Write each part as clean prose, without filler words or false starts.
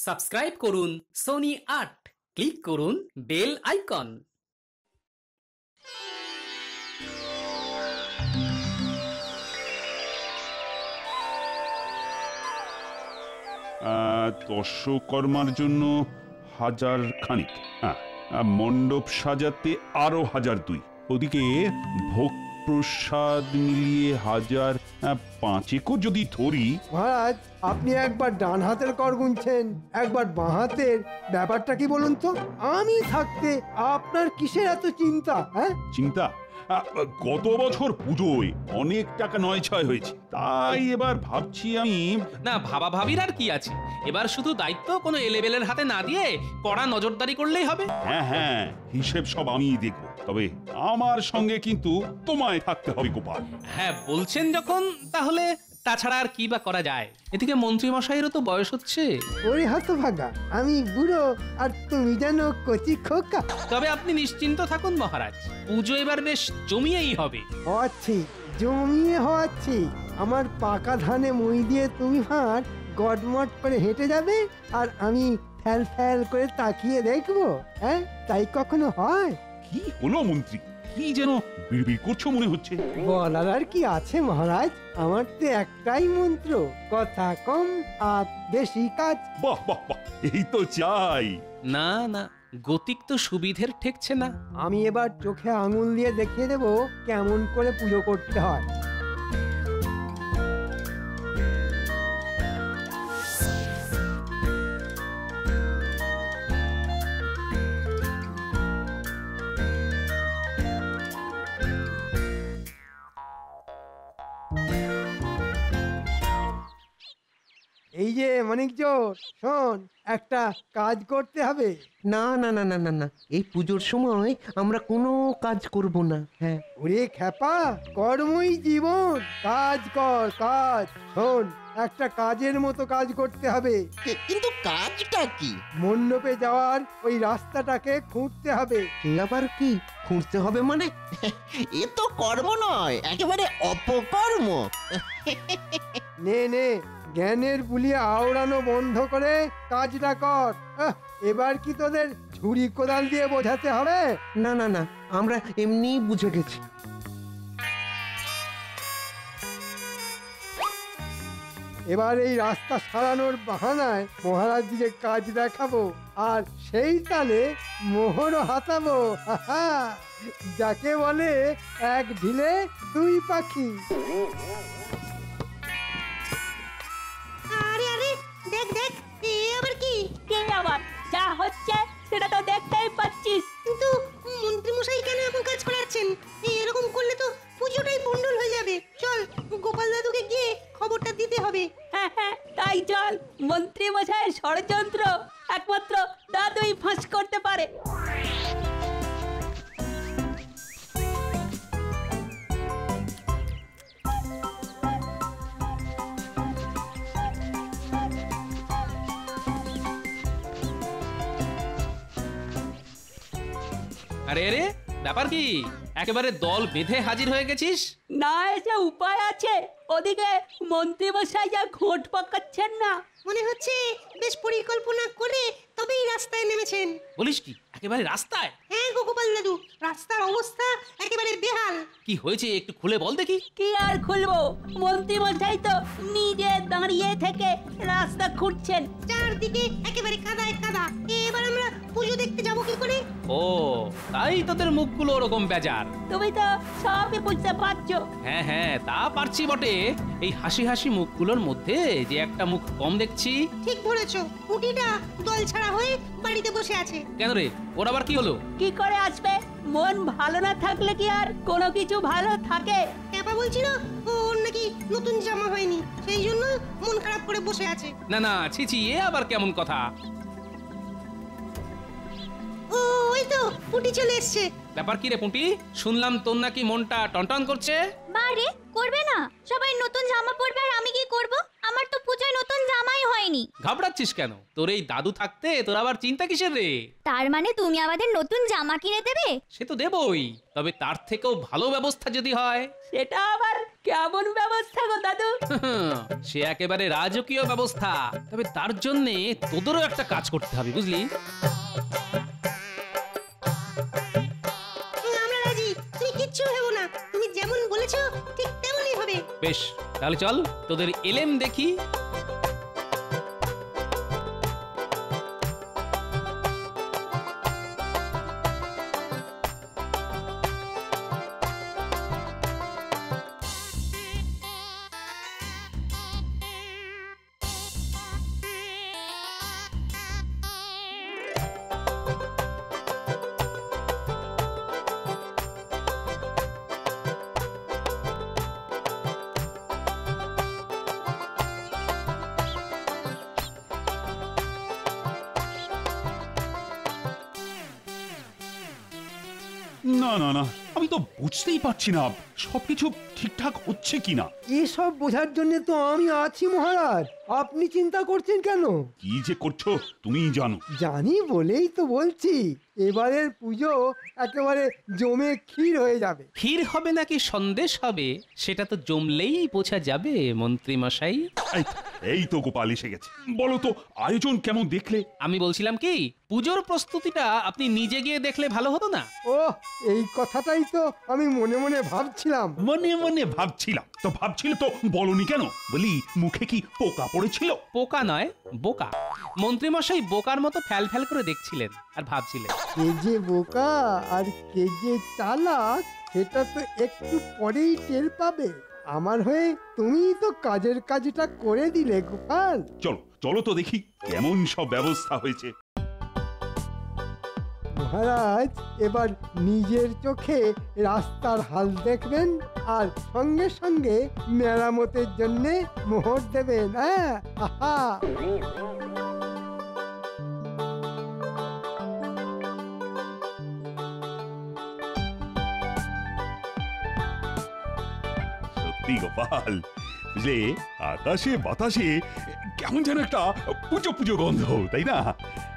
Subscribe করুন Sony ৮, click করুন bell icon. দর্শকর্মার জন্য 1000 খানিক, মণ্ডপ সাজাতে আরো 1002, ওদিকে ভোগ প্রসাদ মিলিয়ে 1005 যদি ধরি। মহারাজ, আপনি একবার ডান হাতের কর গুনছেন, একবার বাঁ হাতের। ব্যাপারটা কি বলুন তো? আমি থাকতে আপনার কিসের এত চিন্তা? হ্যাঁ, চিন্তা? গত বছর পুজোয় অনেক টাকা নয় ছয় হয়েছে, তাই এবার ভাবছি আমি। না, ভাবির আর কি আছে, এবার শুধু দায়িত্ব কোনো এলেবেলের হাতে না দিয়ে কড়া নজরদারি করলেই হবে। হ্যাঁ, হিসেব সব আমিই দেখব, তবে আমার সঙ্গে কিন্তু তোমায় থাকতে হবে গোপাল। হ্যাঁ বলছেন যখন, তাহলে তাছাড়া আর কি বা করা যায়। এদিকে মন্ত্রী মশাইয়েরও তো বয়স হচ্ছে। ওরে হতভাগা, আমি বুড়ো আর তুমি যেন কচি খোকা। তবে আপনি নিশ্চিন্ত থাকুন মহারাজ, পুজো এবার বেশ জমিয়েই হবে। হওয়াচ্ছি, জমিয়ে হওয়াচ্ছি। আমার পাকা ধানে মই দিয়ে তুমি ভাঁড় গটমট করে হেঁটে যাবে, আর আমি ফ্যাল ফ্যাল করে তাকিয়ে দেখবো। হ্যাঁ, তাই কখনো হয়? কি হলো মন্ত্রী, কি যেন বিড়বিড় করছো মনে হচ্ছে। বলার আর কি আছে মহারাজ, আমার তো একটাই মন্ত্র, কথা কম আর বেশি কাজ। বাহ বাহ বাহ, এই তো চাই। না না, গতিক তো সুবিধের ঠেকছে না। আমি এবার চোখে আঙুল দিয়ে দেখিয়ে দেব কেমন করে পুজো করতে হয়। এই যে মানিকজ, শোন, একটা কাজ করতে হবে। না না না না না না, এই পুজোর সময় আমরা কোনো কাজ করব না। হ্যাঁ, ওরে খ্যাপা, কর্মই জীবন, কাজ কর কাজ। শোন, একটা কাজের মতো কাজ করতে হবে। কিন্তু কাজটা কি? মণ্ডপে যাওয়ার ওই রাস্তাটাকে খুঁড়তে হবে। সে আবার কি খুঁজতে হবে মানে? এ তো কর্ম নয়, একেবারে অপকর্ম। নে নে, জ্ঞানের বুলিয়ে আওড়ানো বন্ধ করে কাজটা কর। এবার কি তোদের ঝুড়ি কোদাল দিয়ে বোঝাতে হবে? না না না, আমরা এমনি বুঝে গেছি। এবার এই রাস্তা সারানোর বাহানায় মহারাজজিকে কাজ দেখাবো, আর সেই তালে মোহরও হাতাবো। যাকে বলে এক ঢিলে দুই পাখি। আরে আরে, দেখ দেখ, এ আবার কি? কে আবার? যা হচ্ছে সেটা তো দেখতেই পাচ্ছিস। কিন্তু মন্ত্রী মশাই কেন এমন কাজ করাচ্ছেন? এরকম করলে তো পুজোটাই ভণ্ডুল হয়ে যাবে। চল, গোপাল দাদুকে গিয়ে খবরটা দিতে হবে। হ্যাঁ হ্যাঁ, তাই চল। মন্ত্রী মশাইয়ের ষড়যন্ত্র একমাত্র দাদুই ফাঁস করতে পারে। আরে আরে, ব্যাপার কি? একেবারে দল বেঁধে হাজির হয়ে গেছিস? না এসে উপায় আছে। ওদিকে মন্ত্রী মশাই যা ঘোট পাকাচ্ছেন না, মনে হচ্ছে বেশ পরিকল্পনা করে তবেই রাস্তায় নেমেছেন। বলিস কি, একেবারে রাস্তায়? হ্যাঁ গোপাল দাদু, রাস্তার অবস্থা একেবারে বেহাল। কি হয়েছে একটু খুলে বল দেখি। কি আর খুলবো, মন্ত্রী মশাই তো নিজে দাঁড়িয়ে থেকে রাস্তা খুঁড়ছেন। চারদিকে একেবারে কাদায় কাদা। এবার আমরা পুজো দেখতে যাবো কি করে? ও, তাই তোদের মুখগুলো ওরকম বেজার। তুমি তো সবই বুঝতে পারছো। হ্যাঁ হ্যাঁ, তা পারছি বটে। এই হাসি হাসি মুখগুলোর মধ্যে যে একটা মুখ কম দেখছি। ঠিক ধরেছো, পুটিটা দল ছাড়া হয়ে বাড়িতে বসে আছে। কেন রে, ওর আবার কি হলো? কি করে আসবে? মন ভালো না থাকলে কি আর কোনো কিছু ভালো থাকে? ক্যাপা বলছিল ওর নাকি নতুন জামা হয়নি, সেই জন্য মন খারাপ করে বসে আছে। না না, ছি ছি, এ আবার কেমন কথা? ও, ওই তো পুটি চলে এসছে। ব্যাপার কি রে পুঁটি, শুনলাম তোর নাকি মনটা টনটন করছে। বারে করবে না, সবাই নতুন জামা পরবে আর আমি কি করব? আমার তো পূজায় নতুন জামাই হয়নি। ঘাবড়াচ্ছিস কেন? তোর এই দাদু থাকতে তোর আবার চিন্তা কিসের রে? তার মানে তুমি আমাদের নতুন জামা কিনে দেবে? সে তো দেবই, তবে তার থেকেও ভালো ব্যবস্থা যদি হয়। সেটা আবার কেমন ব্যবস্থা গো দাদু? সে একেবারে রাজকীয় ব্যবস্থা। তবে তার জন্য তোদেরও একটা কাজ করতে হবে, বুঝলি? আমরা রাজি, তুমি কিচ্ছু ভেবো না, তুমি যেমন বলেছো ঠিক তেমনই হবে। বেশ, তাহলে চল তোদের এলেম দেখি। না না না, আমি তো বুঝতেই পারছি না সবকিছু ঠিকঠাক হচ্ছে কিনা। এসব বোঝার জন্য তো আমি আছি মহারাজ, আপনি চিন্তা করছেন কেন? কি যে করছো তুমিই জানো। জানি বলেই তো বলছি, এবারের পুজো একেবারে জমে ক্ষীর হয়ে যাবে। ক্ষীর হবে নাকি সন্দেশ হবে সেটা তো জমলেই বোঝা যাবে মন্ত্রী মশাই। এই তো গোপাল এসে গেছে। বলো তো আয়োজন কেমন দেখলে? আমি বলছিলাম কি, পুজোর প্রস্তুতিটা আপনি নিজে গিয়ে দেখলে ভালো হতো না? ও, এই কথাটাই তো আমি মনে মনে ভাবছিলাম। মনে মনে ভাবছিলাম তো ভাবছিল তো বলনি কেন? বলি মুখে কি পোকা পড়েছিল? পোকা নয়, বোকা। মন্ত্রী মশাই বোকার মতো ফ্যাল ফ্যাল করে দেখছিলেন আর ভাবছিলেন। কে যে বোকা আর কে যে চালাক সেটা তো একটু পরেই টের পাবে। আমার হয়ে তুমি তো কাজের কাজটা করে দিলে গোপাল। চলো চলো তো দেখি কেমন সব ব্যবস্থা হয়েছে। মহারাজ, এবার নিজের চোখে রাস্তার হাল দেখবেন আর সঙ্গে সঙ্গে মেরামতের জন্য মোহর দেবেন। হ্যাঁ, আহা। সত্যি গোপাল, বুঝলে আকাশে বাতাসে কেমন যেন একটা পুজো পুজো গন্ধ, তাই না?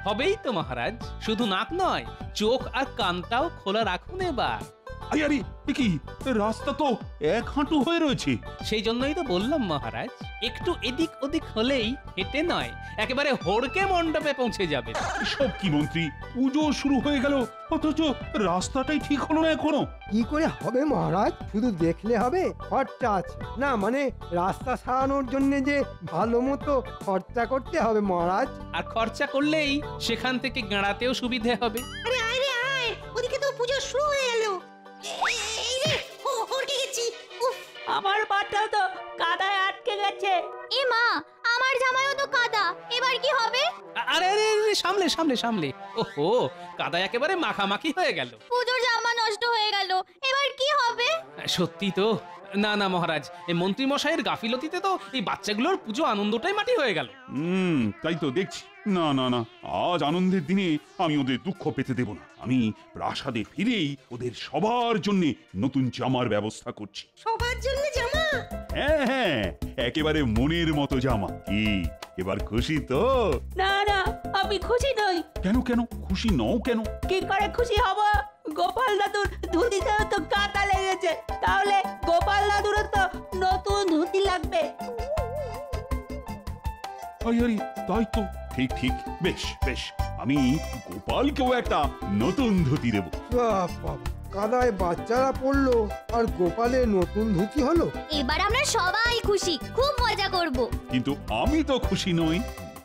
হবেই তো মহারাজ, শুধু নাক নয়, চোখ আর কানটাও খোলা রাখুন এবার। আরে কি রাস্তা তো এক হাঁটু হয়ে রয়েছে। সেই জন্যই তো বললাম মহারাজ, একটু এদিক ওদিক হলেই হেঁটে নয় একেবারে হড়কে মণ্ডপে পৌঁছে যাবে। সব কি মন্ত্রী, পুজো শুরু হয়ে গেল অথচ রাস্তাটাই ঠিক হলো না এখনো। কি করে হবে মহারাজ? শুধু দেখলে হবে? খরচা আছে না, মানে রাস্তা সারানোর জন্য যে ভালো মতো খরচা করতে হবে মহারাজ। আর খরচা করলেই সেখান থেকে গাঁড়াতেও সুবিধে হবে। আরে আয় রে আয়, ওদিকে তো পুজো শুরু হয়ে গেল। এই রে, হড়কে গেছি। উফ, আমার পাটা তো কাদায় আটকে গেছে। এ মা, আমার জামাইও তো কাদা, এবার কি হবে? আরে আরে আরে, সামলে সামলে সামলে। ওহো, কাদা একেবারে মাখামাখি হয়ে গেল। পুজোর জামা নষ্ট হয়ে গেল, এবার কি হবে? সত্যি তো। না না মহারাজ, এই মন্ত্রী মশাইয়ের গাফিলতিতে তো এই বাচ্চাগুলোর পুজো আনন্দটাই মাটি হয়ে গেল। তাই তো দেখছি। না না না, আজ আনন্দের দিনে আমি ওদের দুঃখ পেতে দেব না। আমি প্রাসাদে ফিরেই ওদের সবার জন্য নতুন জামার ব্যবস্থা করছি। সবার জন্য জামা? হ্যাঁ হ্যাঁ, একেবারে মনের মতো জামা। কি এবার খুশি তো? না না, আমি খুশি নই। কেন কেন খুশি নও কেন? কি করে খুশি হব? গোপাল দাদুর ধুতিতেও তো কাঁটা লেগেছে, তাহলে গোপাল দাদুরও তো নতুন ধুতি লাগবে। আরে তাই তো, ঠিক ঠিক, বেশ বেশ, আমি গোপালকেও একটা নতুন ধুতি দেব। বাবা, কাদায় বাচ্চারা পড়লো আর গোপালের নতুন ধুতি হলো। এবার আমরা সবাই খুশি, খুব মজা করব। কিন্তু আমি তো খুশি নই।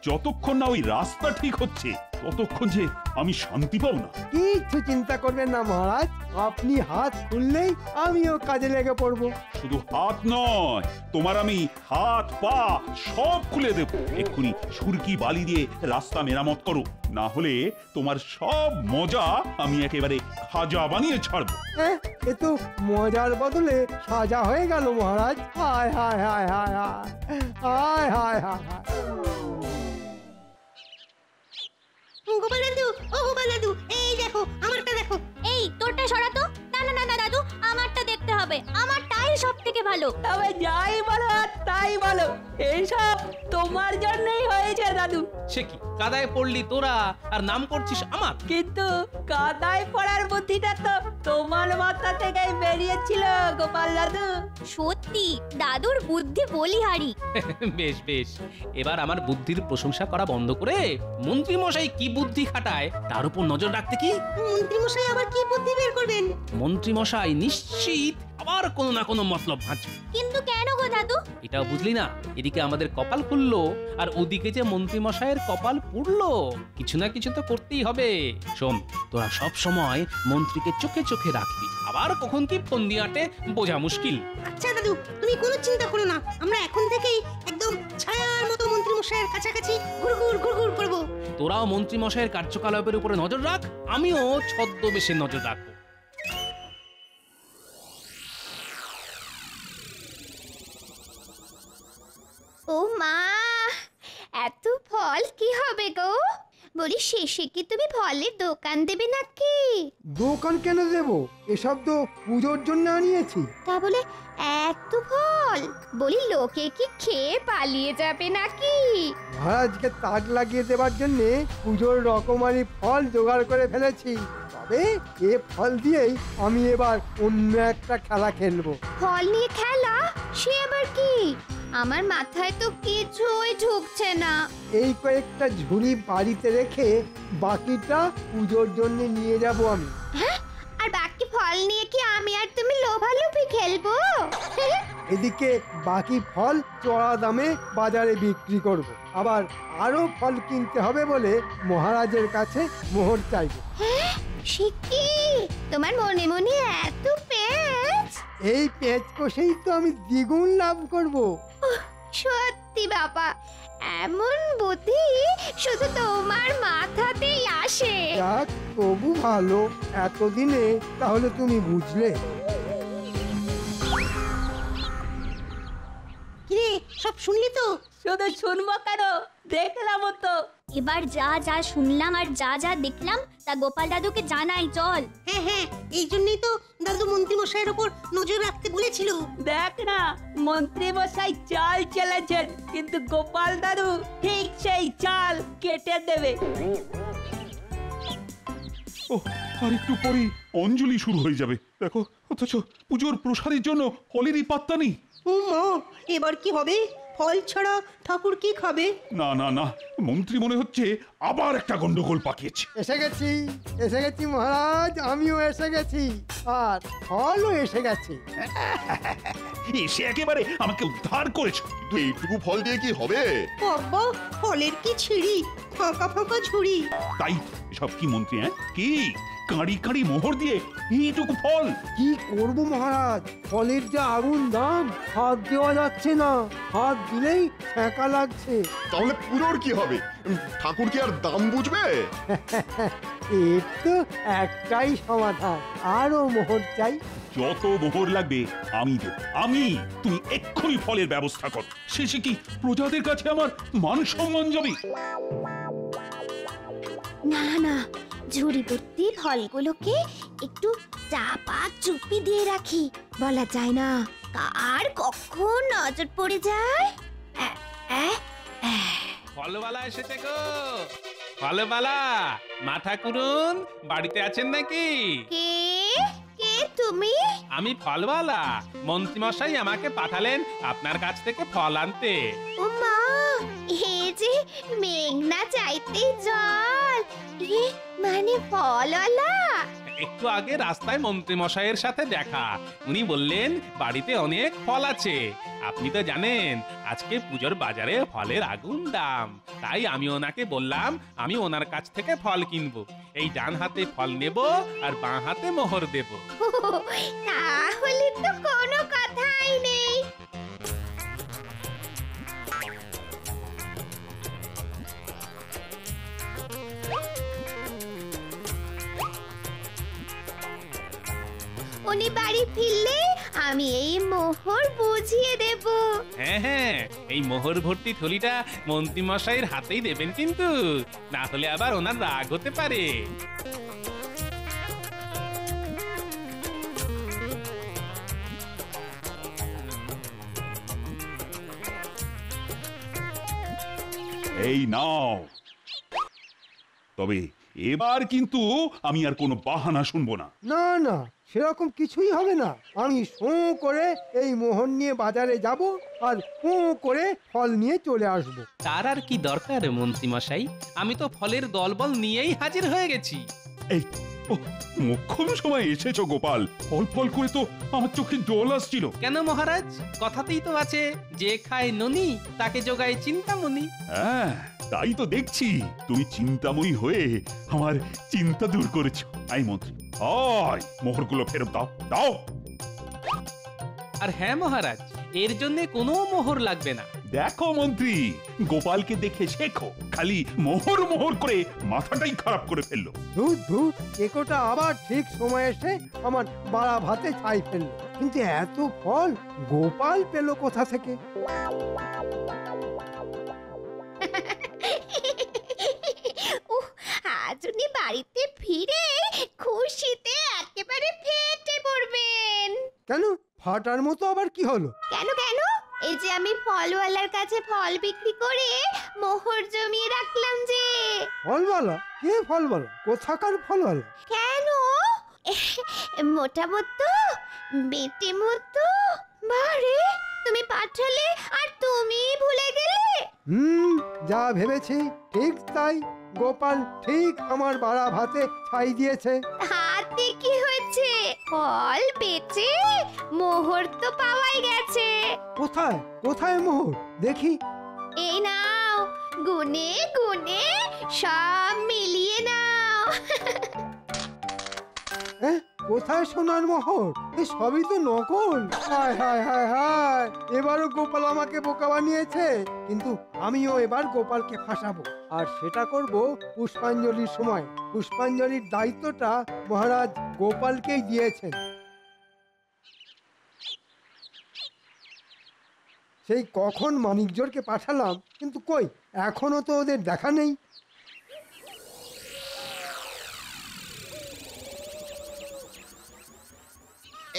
যতক্ষণ না ওই রাস্তা ঠিক হচ্ছে ততক্ষণ যে আমি শান্তি পাবো না। কিছু চিন্তা করবেন না মহারাজ, আপনি হাত খুললেই আমিও কাজে লেগে পড়বো। শুধু হাত নয়, তোমার আমি হাত পা সব খুলে দেব। এক্ষুনি সুরকি বালি দিয়ে রাস্তা মেরামত করো, না হলে তোমার সব মজা আমি একেবারে খাজা বানিয়ে ছাড়বো। হ্যাঁ, এ তো মজার বদলে সাজা হয়ে গেল মহারাজ। হায় হায় হায় হায় হায় হায় হায় হায় হায়। গোপাল দাদু, ও গোপাল দাদু, এই দেখো আমারটা দেখো। এই তোরটা সরাতো। না না না না দাদু, আমারটা দেখতে হবে, আমারটাই সবথেকে ভালো। তবে যাই বলো তাই যাই বলো এইসব তোমার জন্যই হয়েছে দাদু। সে কি কাদায় পড়লি তোরা আর নাম করছিস আমার? কিন্তু কাদায় পড়ার বুদ্ধিটা তো তোমার মাথা থেকেই বেরিয়েছিল গোপাল দাদু। সত্যি দাদুর বুদ্ধি বলিহারি। বেশ বেশ, এবার আমার বুদ্ধির প্রশংসা করা বন্ধ করে মন্ত্রী মশাই কি বুদ্ধি খাটায় তার উপর নজর রাখতে কি? মন্ত্রী মশাই আবার কি বুদ্ধি বের করবেন? মন্ত্রী মশাই নিশ্চিত আবার কোনো না কোনো মতলব ভাঁজবে। কিন্তু কেন গো দাদু? এটাও বুঝলি না? এদিকে আমাদের কপাল খুললো আর ওদিকে যে মন্ত্রী মশাইয়ের কপাল পুড়লো। কিছু না কিছু তো করতেই হবে। শোন, তোরা সব সময় মন্ত্রীকে চোখে চোখে রাখবি, আবার কখন কি ফোন দিয়ে আটে বোঝা মুশকিল। আচ্ছা দাদু, তুমি কোনো চিন্তা করো না, আমরা এখন থেকেই একদম ছায়ার মতো মন্ত্রী মশাইয়ের কাছাকাছি ঘুরঘুর ঘুরঘুর করব। তোরাও মন্ত্রী মশাইয়ের কার্যকলাপের উপরে নজর রাখ, আমিও ছদ্মবেশে নজর রাখবো। ও মা, এত ফল কি হবে গো? বলি শেষে কি তুমি ফলের দোকান দেবে নাকি? দোকান কেন দেব? এসব তো পুজোর জন্য আনিয়েছি। তা বলে এত ফল? বলি লোকে কি খেয়ে পালিয়ে যাবে নাকি? মহারাজকে তাক লাগিয়ে দেবার জন্য পুজোর রকমারি ফল জোগাড় করে ফেলেছি। তবে এ ফল দিয়েই আমি এবার অন্য একটা খেলা খেলবো। ফল নিয়ে খেলা? সে আবার কি? আমার মাথায় তো কিছুই ঢুকছে না। এই কয়েকটা ঝুড়ি বাড়িতে রেখে বাকিটা পুজোর জন্য নিয়ে যাব আমি। হ্যাঁ? আর বাকি ফল নিয়ে কি আমি আর তুমি লোভালোভি খেলবো? এদিকে বাকি ফল চড়া দামে বাজারে বিক্রি করব। আবার আরো ফল কিনতে হবে বলে মহারাজের কাছে মোহর চাইব। হ্যাঁ? সে কি? তোমার মনে মনে এত পেঁচ? এই পেঁচ কষেই তো আমি দ্বিগুণ লাভ করব। সত্যি বাবা, এমন বুদ্ধি শুধু তোমার মাথাতেই আসে। যাক, তবু ভালো, এতদিনে তাহলে তুমি বুঝলে। কিরে, সব শুনলি তো? শুধু শুনবো কেন, দেখলামও তো। এবার যা যা শুনলাম আর যা যা দেখলাম তা গোপাল দাদুকে জানাই চল। হ্যাঁ হ্যাঁ, এই জন্যই তো দাদু মন্ত্রী মশাইয়ের উপর নজর রাখতে বলেছিল। দেখ না, মন্ত্রী মশাই চাল চালাচ্ছেন, কিন্তু গোপাল দাদু ঠিক সেই চাল কেটে দেবে। ও, আর একটু পরেই অঞ্জলি শুরু হয়ে যাবে। দেখো, অথচ পুজোর প্রসাদের জন্য ফলেরই পাত্তা নেই। মা, এবার কি হবে? ফল ছাড়া ঠাকুর কি খাবে? না না না, মন্ত্রী মনে হচ্ছে আবার একটা গন্ডগোল পাকিয়েছে। এসে গেছি মহারাজ, আমিও এসে গেছি, আর ফলও এসে গেছে। এসে একেবারে আমাকে উদ্ধার করেছে। কিন্তু এইটুকু ফল দিয়ে কি হবে? বাবা, ফলের কি ছিঁড়ি, ফাঁকা ফাঁকা ঝুড়ি। তাই সব কি মন্ত্রী? হ্যাঁ, কি কাঁড়ি কাঁড়ি মোহর দিয়ে এইটুকু ফল? কি করব মহারাজ, ফলের যা আগুন দাম, হাত দেওয়া যাচ্ছে না, হাত দিলেই ছ্যাঁকা লাগছে। তাহলে পুজোর কি হবে? ঠাকুর কি আর দাম বুঝবে? এর তো একটাই সমাধান, আরো মোহর চাই। যত মোহর লাগবে আমি দেব, আমি। তুমি এক্ষুনি ফলের ব্যবস্থা কর। শেষে কি প্রজাদের কাছে আমার মান সম্মান যাবে? না না, ঝুড়ি ভর্তি ফলগুলোকে একটু চাপা চুপি দিয়ে রাখি, বলা যায় না কার কখন নজর পড়ে যায়। ফলবালা এসেছে গো, ফলবালা। মাথা করুন, বাড়িতে আছেন নাকি? কে কে তুমি? আমি ফলবালা। মন্ত্রী মশাই আমাকে পাঠালেন আপনার কাছ থেকে ফল আনতে। ও মা, এ যে মেঘনা চাইতে জল, এ মানে ফলওয়ালা। একটু আগে রাস্তায় মন্ত্রী মশাইয়ের সাথে দেখা, উনি বললেন বাড়িতে অনেক ফল আছে। আপনি তো জানেন আজকে পুজোর বাজারে ফলের আগুন দাম, তাই আমি ওনাকে বললাম আমি ওনার কাছ থেকে ফল কিনবো। এই ডান হাতে ফল নেব আর বাঁ হাতে মোহর দেব। তাহলে তো কোনো কথাই নেই। উনি বাড়ি ফিরলে আমি এই মোহর বুঝিয়ে দেব। হ্যাঁ হ্যাঁ, এই মোহর ভর্তি থলিটা মন্ত্রী মশাইয়ের হাতেই দেবেন কিন্তু, না হলে আবার ওনার রাগ হতে পারে। এই নাও। তবে এবার কিন্তু আমি আর কোনো বাহানা শুনবো না। না না, সেরকম কিছুই হবে না। আমি শোঁ করে এই মোহর নিয়ে বাজারে যাব আর পোঁ করে ফল নিয়ে চলে আসব। তার আর কি দরকার মন্ত্রীমশাই, আমি তো ফলের দলবল নিয়েই হাজির হয়ে গেছি। এই ও মোক্ষম সময় এসেছো গোপাল। ফল ফল করে তো আমার চোখে জল আসছিল। কেন মহারাজ, কথাতেই তো আছে যে খায় ননি তাকে যোগায় চিন্তামণি। হ্যাঁ, তাই তো দেখছি তুমি চিন্তাময়ী হয়ে আমার চিন্তা দূর করেছো। আই মন্ত্রী, আয় মোহরগুলো ফেরত দাও, দাও। আর হ্যাঁ মহারাজ, এর জন্য কোনো মোহর লাগবে না। দেখো মন্ত্রী, গোপালকে দেখে শেখো। খালি মোহর মোহর করে মাথাটাই খারাপ করে ফেললো। ধুর ধুর, একোটা আবার ঠিক সময় এসে আমার বাড়া ভাতে ছাই ফেললো। কিন্তু এত ফল গোপাল পেল কোথা থেকে? আজ উনি বাড়িতে ফিরে খুশিতে একেবারে ফেটে পড়বেন। কেন, ফাটার মতো আবার কি হলো? কেন কেন, এই যে আমি ফলওয়ালার কাছে ফল বিক্রি করে মোহর জমিয়ে রাখলাম যে। ফলওয়ালা? কে ফলওয়ালা? কোথাকার ফলওয়ালা? কেন, মোটা মতো বেটে মতো, বারে তুমি পাঠালে আর তুমি ভুলে গেলে। যা ভেবেছি ঠিক তাই। গোপাল ঠিক আমার বাড়া ভাতে ছাই দিয়েছে। হাতে কি হয়েছে, ফল বেচে মোহর তো পাওয়াই গেছে। কোথায় কোথায় মোহর দেখি? এই নাও, গুনে গুনে সব মিলিয়ে নাও। কোথায় সোনার মোহর? এ সবই তো নকল। হায় হায় হায় হায়, এবারও গোপাল আমাকে বোকা বানিয়েছে। কিন্তু আমিও এবার গোপালকে ফাঁসাবো, আর সেটা করব পুষ্পাঞ্জলির সময়। পুষ্পাঞ্জলির দায়িত্বটা মহারাজ গোপালকেই দিয়েছেন। সেই কখন মানিকজোরকে পাঠালাম, কিন্তু কই এখনো তো ওদের দেখা নেই।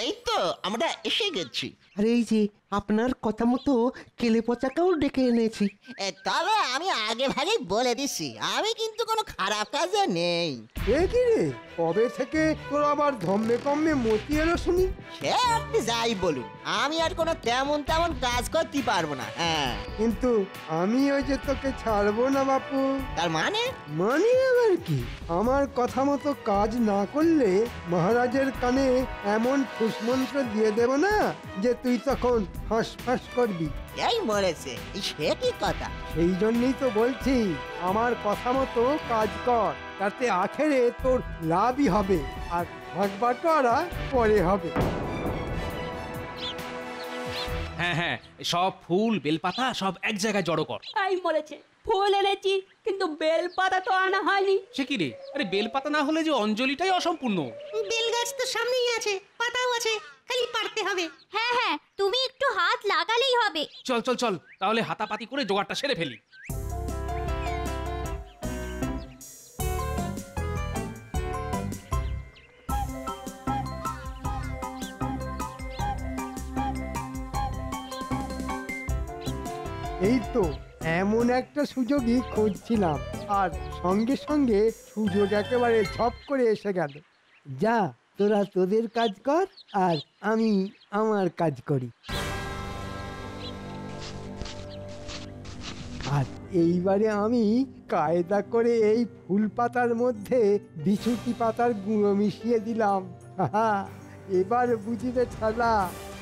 এই তো আমরা এসে গেছি। আর এই যে আপনার কথা মতো কেলে পচাকেও ডেকে এনেছি। তবে আমি আগে ভাগেই বলে দিছি, আমি কিন্তু কোনো খারাপ কাজে নেই। এ কি রে, কবে থেকে তোর আবার ধম্মে কম্মে মতি এলো শুনি? সে আপনি যাই বলুন, আমি আর কোনো তেমন তেমন কাজ করতে পারবো না। হ্যাঁ, কিন্তু আমি ওই যে তোকে ছাড়বো না বাপু। তার মানে? মানে আবার কি? আমার কথা মতো কাজ না করলে মহারাজের কানে এমন ফুসমন্ত্র দিয়ে দেব না যে তুই তখন ফাঁস ফাঁস করবি। এই মরেছে, সে কি কথা? সেই জন্যই তো বলছি, আমার কথা মতো কাজ কর, তাতে আখেরে তোর লাভই হবে, আর ভাগ বাটোয়ারা পরে হবে। হ্যাঁ হ্যাঁ, সব ফুল বেলপাতা সব এক জায়গায় জড়ো কর। আই মরেছে, ফুল এনেছি কিন্তু বেলপাতা তো আনা হয়নি। সে কি রে, আরে বেলপাতা না হলে যে অঞ্জলিটাই অসম্পূর্ণ। বেল গাছ তো সামনেই আছে, পাতাও আছে, খালি পারতে হবে। হ্যাঁ হ্যাঁ, তুমি একটু হাত লাগালেই হবে। চল চল চল, তাহলে হাতাপাতি করে জোগাড়টা সেরে ফেলি। এই তো এমন একটা সুযোগই খুঁজছিলাম, আর সঙ্গে সঙ্গে সুযোগ একেবারে ঝপ করে এসে গেল। যা, তোরা তোদের কাজ কর, আর আমি আমার কাজ করি। আর এইবারে আমি কায়দা করে এই ফুল পাতার মধ্যে বিছুটি পাতার গুঁড়ো মিশিয়ে দিলাম। এবার বুঝিবে ছাড়া,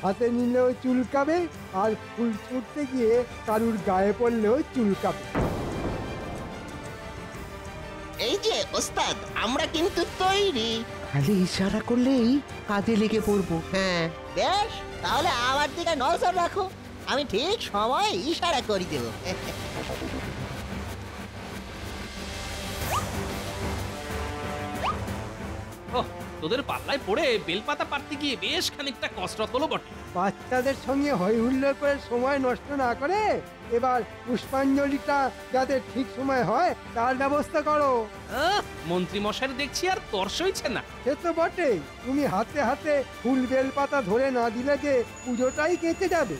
হাতে নিলেও চুলকাবে, আর ফুল ছুটতে গিয়ে কারুর গায়ে পড়লেও চুলকাবে। এই যে ওস্তাদ, আমরা কিন্তু তৈরি। খালি ইশারা করলেই কাজে লেগে পড়বো। হ্যাঁ, বেশ, তাহলে আমার দিকে নজর রাখো, আমি ঠিক সময় ইশারা করে দেব। ওহ, তোদের পাল্লায় পড়ে বেলপাতা পাড়তে গিয়ে বেশ খানিকটা কসরত হলো বটে। বাচ্চাদের সঙ্গে হই হুল্লোড় করে সময় নষ্ট না করে এবার পুষ্পাঞ্জলিটা যাতে ঠিক সময় হয় তার ব্যবস্থা করো। মন্ত্রী মশাইয়ের দেখছি আর তর সইছে না। সে তো বটেই, তুমি হাতে হাতে ফুল বেলপাতা ধরে না দিলে যে পুজোটাই কেটে যাবে।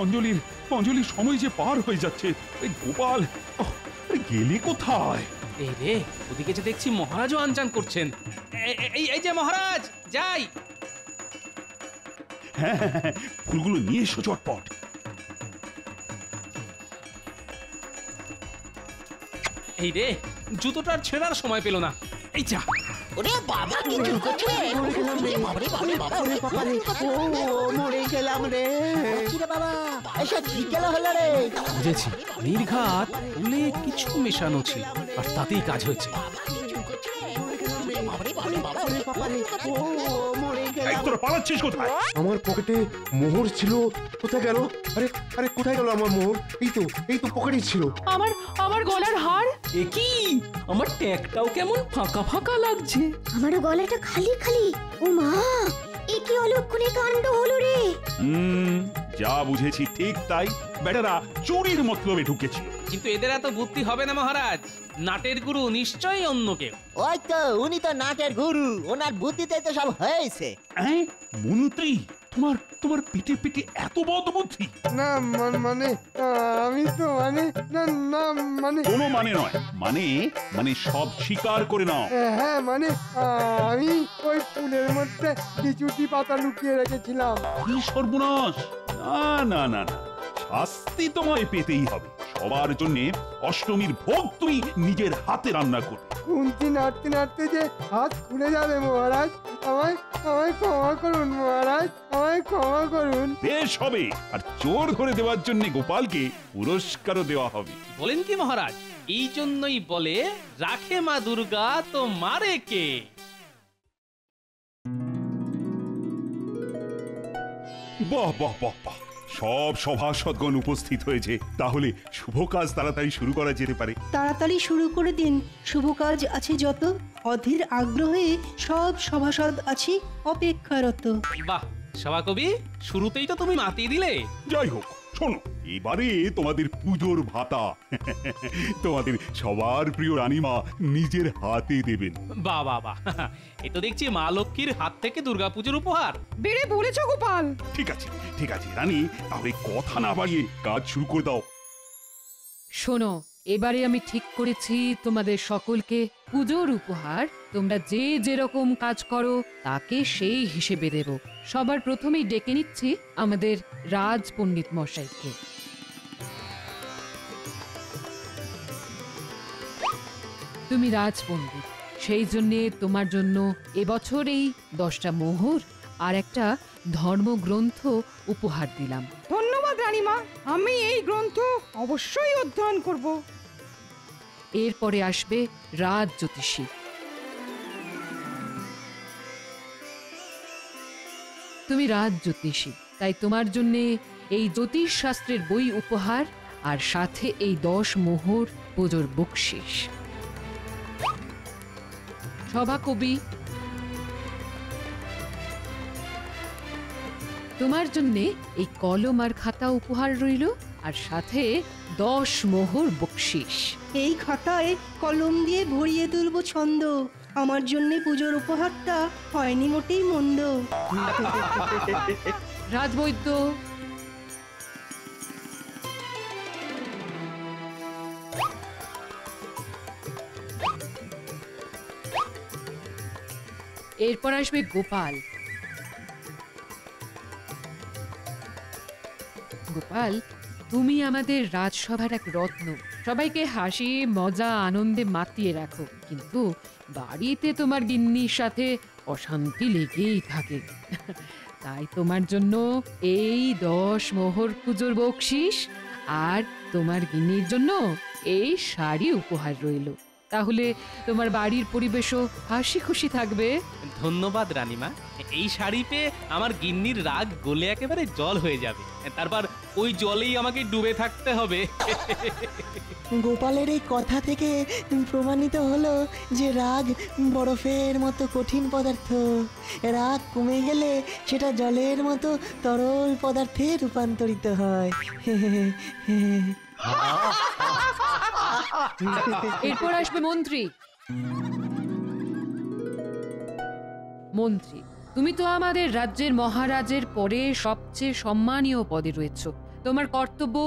অঞ্জলির সময় যে পার হয়ে যাচ্ছে। এই গোপাল, আরে গেলে কোথায়? এই রে, ওদিকে যে দেখছি মহারাজও আনচান করছেন। এই যে মহারাজ, যাই। হ্যাঁ, ফুলগুলো নিয়ে এসো চটপট। এই রে, জুতোটার ছেঁড়ার সময় পেল না। এই যা। ওরে বাবা, কি জোর করছে রে? বাবারে, বাবারে, বাবা, ওরে বাবারে, ও মরে গেলাম রে। কি রে বাবা, এসব কি গেল হলো রে? বুঝেছি, নির্ঘাত ফুলে কিছু মেশানো ছিল, আর তাতেই কাজ হয়েছে। বাবারে, বাবারে, বাবা, ওরে বাবারে, ও মরে এই গেলাম। তোরা পালাচ্ছিস কোথায়? আমার পকেটে মোহর ছিল, কোথায় গেল? আরে আরে কোথায় গেল আমার মোহর? এই তো পকেটে ছিল। আমার গলার হার এ কি? আমার ট্যাগটাও কেমন ফাঁকা ফাঁকা লাগছে। আমারও গলাটা খালি খালি। ও মা, এ কি অলক্ষণে কাণ্ড হলো রে! যা বুঝেছি ঠিক তাই। বেটারা চুরির মতলবে ঢুকেছে। কিন্তু এদের এত বুদ্ধি হবে না মহারাজ। নাটের গুরু নিশ্চয়ই অন্য কেউ। ওই তো, উনি তো নাটের গুরু, ওনার বুদ্ধিতে তো সব হয়েছে। মন্ত্রী, তোমার পিঠে পিঠে এত বদ বুদ্ধি? না মানে আমি তো মানে না মানে কোনো মানে নয়, মানে সব স্বীকার করে নাও। হ্যাঁ মানে আমি ওই ফুলের মধ্যে কিছুটি পাতা লুকিয়ে রেখেছিলাম। কি সর্বনাশ! না না না না, শাস্তি তোমায় পেতেই হবে। সবার জন্য অষ্টমীর ভোগ তুমি নিজের হাতে রান্না করবে। কুন্তি নাড়তে নাড়তে যে হাত খুলে যাবে মহারাজ, আমায় ক্ষমা করুন মহারাজ, আমায় ক্ষমা করুন। বেশ হবে, আর চোর ধরে দেওয়ার জন্য গোপালকে পুরস্কারও দেওয়া হবে। বলেন কি মহারাজ? এই জন্যই বলে, রাখে মা দুর্গা তো মারে কে। বাহ বাহ বাহ বাহ, সব সভাসদগণ উপস্থিত হয়েছে। তাহলে শুভ কাজ তাড়াতাড়ি শুরু করা যেতে পারে। তাড়াতাড়ি শুরু করে দিন, শুভ কাজ আছে যত। অধীর আগ্রহে সব সভাসদ আছি অপেক্ষারত। বাহ, সভাকবি, শুরুতেই তো তুমি মাতিয়ে দিলে। যাই হোক, শোনো, এবারে তোমাদের পুজোর ভাতা তোমাদের সবার প্রিয় রানীমা নিজের হাতে দেবেন। বাহ বাহ বাহ, এ তো দেখছি মা লক্ষ্মীর হাত থেকে দুর্গাপুজোর উপহার। বেড়ে বলেছ গোপাল। ঠিক আছে রানী, তাহলে কথা না বাড়িয়ে কাজ শুরু করে দাও। শোনো, এবারে আমি ঠিক করেছি তোমাদের সকলকে পুজোর উপহার তোমরা যে যেরকম কাজ করো তাকে সেই হিসেবে দেব। সবার প্রথমেই ডেকে নিচ্ছি আমাদের রাজ পণ্ডিত মশাইকে। তুমি রাজ পণ্ডিত, সেই জন্যে তোমার জন্য এবছর এই 10টা মোহর আর একটা ধর্মগ্রন্থ উপহার দিলাম। ধন্যবাদ রানীমা, আমি এই গ্রন্থ অবশ্যই অধ্যয়ন করব। এরপরে আসবে রাজ জ্যোতিষী। তুমি রাজ জ্যোতিষী, তাই তোমার জন্য এই জ্যোতিষ শাস্ত্রের বই উপহার আর সাথে এই 10 মোহর পুজোর বকশিস। সভাকবি, তোমার জন্য এই কলম আর খাতা উপহার রইল, আর সাথে 10 মোহর বকশিস। এই খাতায় কলম দিয়ে ভরিয়ে তুলব ছন্দ। আমার জন্য পুজোর উপহারটা হয়নি মোটেই মন্দ। রাজবৈদ্য, এরপর আসবে গোপাল। গোপাল, তুমি আমাদের রাজসভার এক রত্ন। সবাইকে হাসি মজা আনন্দে মাতিয়ে রাখো, কিন্তু বাড়িতে তোমার গিন্নির সাথে অশান্তি লেগেই থাকে। তাই তোমার জন্য এই 10 মোহর পুজোর বকশিস আর তোমার গিন্নির জন্য এই শাড়ি উপহার রইল। তাহলে তোমার বাড়ির পরিবেশও হাসি খুশি থাকবে। ধন্যবাদ রানীমা, এই শাড়ি পেয়ে আমার গিন্নির রাগ গলে একেবারে জল হয়ে যাবে। তারপর ওই জলেই আমাকে ডুবে থাকতে হবে। গোপালের এই কথা থেকে প্রমাণিত হলো যে রাগ বরফের মতো কঠিন পদার্থ। রাগ কমে গেলে সেটা জলের মতো তরল পদার্থে রূপান্তরিত হয়। এরপর আসবে মন্ত্রী। মন্ত্রী, তুমি তো আমাদের রাজ্যের মহারাজের পরে সবচেয়ে সম্মানীয় পদে রয়েছ, তোমার কর্তব্য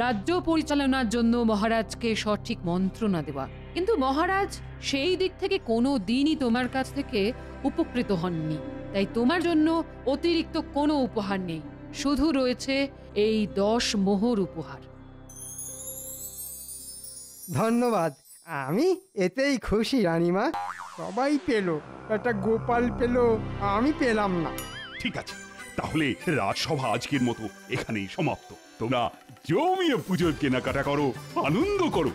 রাজ্য পরিচালনার জন্য মহারাজকে সঠিক মন্ত্রণা দেওয়া। কিন্তু মহারাজ সেই দিক থেকে কোনো দিনই তোমার কাছ থেকে উপকৃত হননি, তাই তোমার জন্য অতিরিক্ত কোনো উপহার নেই, শুধু রয়েছে এই 10 মোহর উপহার। ধন্যবাদ, আমি এতেই খুশি রানীমা। সবাই পেল, একটা গোপাল পেল, আমি পেলাম না। ঠিক আছে, তাহলে রাজসভা আজকের মতো এখানেই সমাপ্ত। তোমরা জমিয়ে পুজোর কেনাকাটা করো, আনন্দ করো,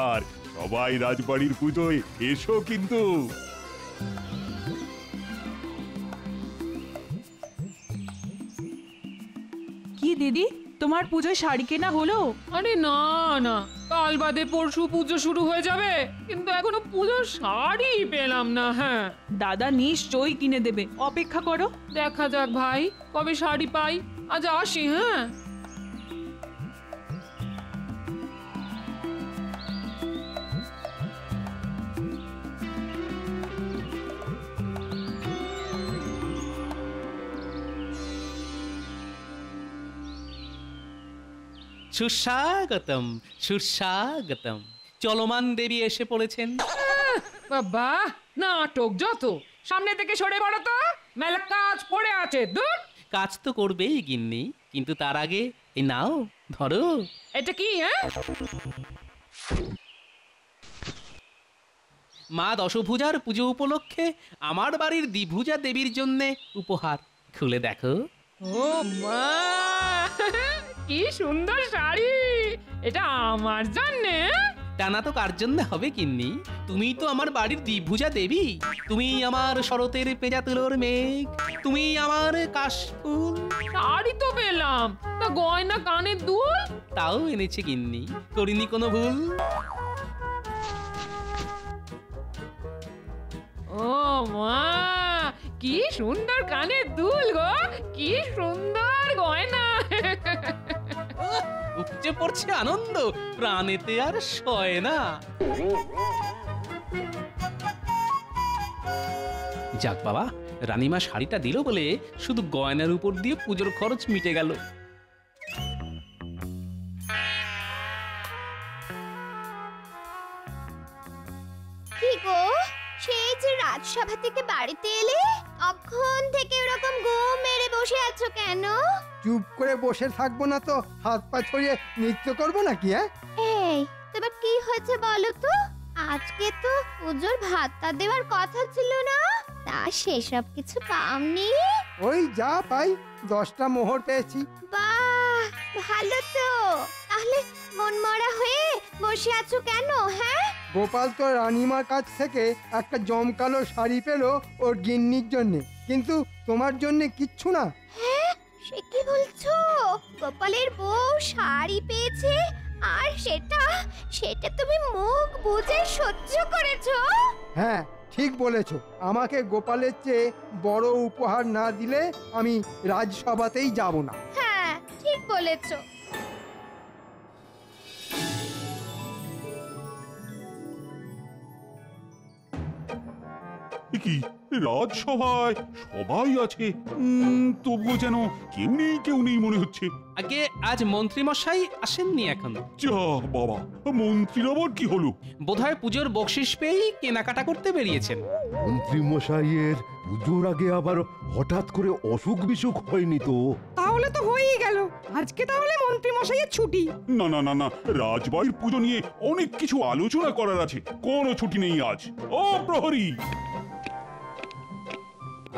আর সবাই রাজবাড়ির পুজোয় এসো কিন্তু। কি দিদি, তোমার পুজোয় শাড়ি কেনা হলো? আরে না না, কাল বাদে পরশু পুজো শুরু হয়ে যাবে, কিন্তু এখনো পুজোর শাড়ি পেলাম না। হ্যাঁ, দাদা নিশ্চয়ই কিনে দেবে, অপেক্ষা করো। দেখা যাক ভাই, কবে শাড়ি পাই। আজ আসি। হ্যাঁ, সুস্বাগতম, সুস্বাগতম। চলমান দেবী এসে পড়েছেন। বাবা, নাটক যত, সামনে থেকে সরে পড়ো তো, মেলা কাজ পড়ে আছে। দূর, কাজ তো করবেই গিন্নি, কিন্তু তার আগে এই নাও, ধরো। এটা কি? হ্যাঁ, মা দশভুজার পুজো উপলক্ষে আমার বাড়ির দ্বিভুজা দেবীর জন্য উপহার। খুলে দেখো। ও মা, কি সুন্দর শাড়ি! এটা আমার জন্যে? টানা তো কার জন্য হবে গিন্নি? তুমি তো আমার বাড়ির দ্বিভুজা দেবী, তুমি আমার শরতের পেঁজা তুলোর মেঘ, তুমি আমার কাশফুল। শাড়ি তো পেলাম, তা গয়না কানের দুল? তাও এনেছে গিন্নি, করিনি কোনো ভুল। ও মা, কি সুন্দর কানের দুল গো, কি সুন্দর গয়না! উপচে পড়ছে আনন্দ, প্রাণেতে আর সয় না। যাক বাবা, রানীমা শাড়িটা দিল বলে শুধু গয়নার উপর দিয়ে পুজোর খরচ মিটে গেল। কি গো, সেই যে রাজসভা থেকে বাড়িতে এলে, তখন থেকে ওরকম ঘুম মেরে বসে আছো কেন? চুপ করে বসে থাকবো না তো হাত পা ছড়িয়ে নৃত্য করবো নাকি? হ্যাঁ, এই, তোমার কি হয়েছে বলো তো? আজকে তো পুজোর ভাতটা দেওয়ার কথা ছিল না, তা সেসব কিছু পাওনি? ওই যা পাই, 10টা মোহর পেয়েছি। বাহ, ভালো তো। তাহলে মনমরা হয়ে বসে আছো কেন? হ্যাঁ, গোপাল তো রানীমার কাছ থেকে একটা জমকালো শাড়ি পেল ওর গিন্নির জন্য, কিন্তু তোমার জন্য কিচ্ছু না। হ্যাঁ, সে কি বলছো? গোপালের বউ শাড়ি পেয়েছে, আর সেটা সেটা তুমি মুখ বুজে সহ্য করেছো? হ্যাঁ, ঠিক বলেছো। আমাকে গোপালের চেয়ে বড় উপহার না দিলে আমি রাজসভাতেই যাব না। হ্যাঁ, ঠিক বলেছো। কি রাজসভায় সবাই আছে, তবুও যেন কেউ নেই মনে হচ্ছে। আগে আজ মন্ত্রী মশাই আসেননি এখন। যা বাবা, মন্ত্রীর আবার কি হলো? বোধহয় পুজোর বকশিস পেয়েই কেনাকাটা করতে বেরিয়েছেন। মন্ত্রী মশাইয়ের পুজোর আগে আবার হঠাৎ করে অসুখ বিসুখ হয়নি তো? তাহলে তো হয়েই গেল, আজকে তাহলে মন্ত্রী মশাইয়ের ছুটি। না না না না, রাজবাড়ির পুজো নিয়ে অনেক কিছু আলোচনা করার আছে, কোনো ছুটি নেই আজ। ও প্রহরী,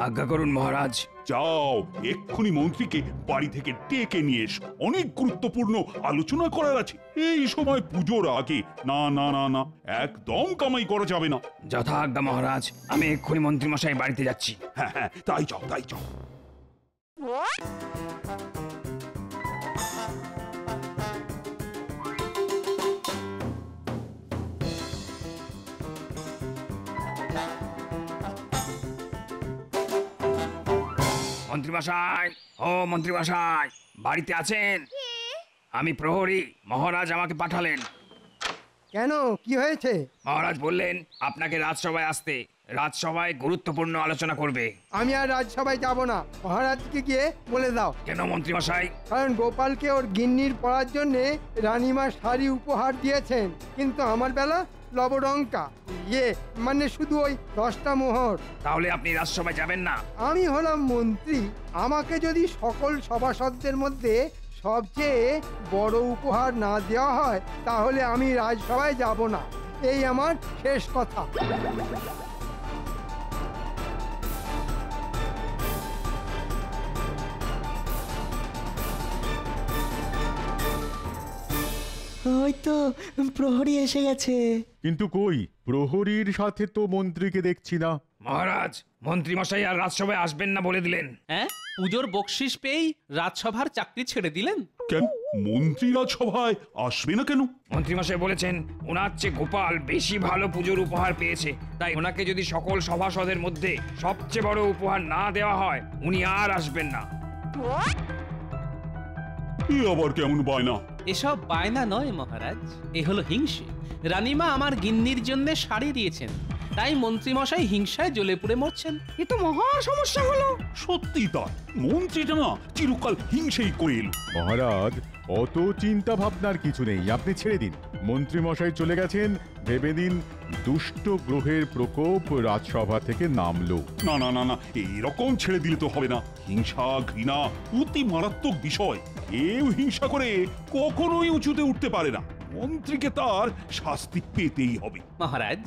আজ্ঞা করুন মহারাজ। যাও এক্ষুনি মন্ত্রীকে বাড়ি থেকে ডেকে নিয়ে এসো, অনেক গুরুত্বপূর্ণ আলোচনা করার আছে এই সময় পুজোর আগে। না না না না, একদম কামাই করা যাবে না। যথা আজ্ঞা মহারাজ, আমি এক্ষুনি মন্ত্রী মশাই বাড়িতে যাচ্ছি। হ্যাঁ হ্যাঁ, তাই যাও তাই যাও। মন্ত্রী মশাই, ও মন্ত্রী মশাই, বাড়িতে আছেন? আমি প্রহরী, মহারাজ আমাকে পাঠালেন। কেন কি হয়েছে? মহারাজ বললেন আপনাকে রাজসভায় আসতে। রাজসভায় গুরুত্বপূর্ণ আলোচনা করবে। আমি আর রাজসভায় যাব না, মহারাজকে গিয়ে বলে দাও। কেন মন্ত্রী মশাই? কারণ গোপালকে ওর গিন্নির পড়ার জন্য রানীমা শাড়ি উপহার দিয়েছেন, কিন্তু আমার বেলা লবডঙ্কা, মানে শুধু ওই 10টা মোহর। তাহলে আপনি রাজসভায় যাবেন না? আমি হলাম মন্ত্রী, আমাকে যদি সকল সভাসদদের মধ্যে সবচেয়ে বড় উপহার না দেওয়া হয় তাহলে আমি রাজসভায় যাব না, এই আমার শেষ কথা। ওই তো প্রহরী এসে গেছে। কিন্তু কই, প্রহরীর সাথে তো মন্ত্রীকে দেখছি না। মহারাজ, মন্ত্রী মশাই আর রাজসভায় আসবেন না বলে দিলেন। হ্যাঁ, পুজোর বকশিস পেয়েই রাজসভার চাকরি ছেড়ে দিলেন? কেন মন্ত্রী রাজসভায় আসবে না কেন? মন্ত্রী মশাই বলেছেন ওনার চেয়ে গোপাল বেশি ভালো পুজোর উপহার পেয়েছে, তাই ওনাকে যদি সকল সভাসদের মধ্যে সবচেয়ে বড় উপহার না দেওয়া হয় উনি আর আসবেন না। এ আবার কেমন বায়না? এসব বায়না নয় মহারাজ, এ হলো হিংসে। রানীমা আমার গিন্নির জন্য শাড়ি দিয়েছেন, তাই মন্ত্রীমশাই হিংসায় জ্বলে পুড়ে মরছেন। এ তো মহা সমস্যা হলো। সত্যি তাই, মন্ত্রীটা না চিরকাল হিংসেই করে এলো। মহারাজ, অত চিন্তা ভাবনার কিছু নেই, আপনি ছেড়ে দিন। মন্ত্রী মশাই চলে গেছেন, ভেবে দিন দুষ্ট গ্রহের প্রকোপ রাজসভা থেকে নামলো। না না না না, এরকম ছেড়ে দিলে তো হবে না। হিংসা ঘৃণা অতি মারাত্মক বিষয়, কেউ হিংসা করে কখনোই উঁচুতে উঠতে পারে না। মন্ত্রীকে তার শাস্তি পেতেই হবে। মহারাজ,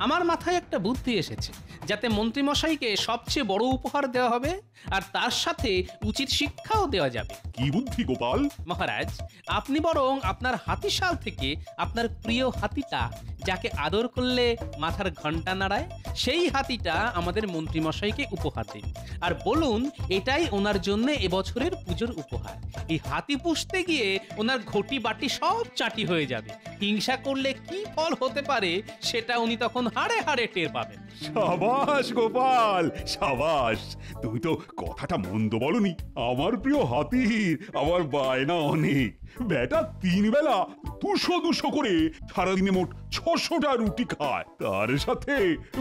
আমার মাথায় একটা বুদ্ধি এসেছে, যাতে মন্ত্রীমশাইকে সবচেয়ে বড় উপহার দেওয়া হবে আর তার সাথে উচিত শিক্ষাও দেওয়া যাবে। কি বুদ্ধি গোপাল? মহারাজ, আপনি বরং আপনার হাতিশাল থেকে আপনার প্রিয় হাতিটা, যাকে আদর করলে মাথার ঘন্টা নাড়ায়, সেই হাতিটা আমাদের মন্ত্রীমশাইকে উপহার দিন আর বলুন এটাই ওনার জন্য এবছরের পুজোর উপহার। এই হাতি পুষতে গিয়ে ওনার ঘটি বাটি সব চাটি হয়ে যাবে। হিংসা করলে কি ফল হতে পারে সেটা উনি তখন হাড়ে হাড়ে টের পাবেন। সাবাস গোপাল, সাবাস। তুমি তো কথাটা মন্দ বলনি। আমার প্রিয় হাতির আমার বায়না অনেক। বেটা 3 বেলা 200 করে সারাদিনে মোট 600টা রুটি খায়, তার সাথে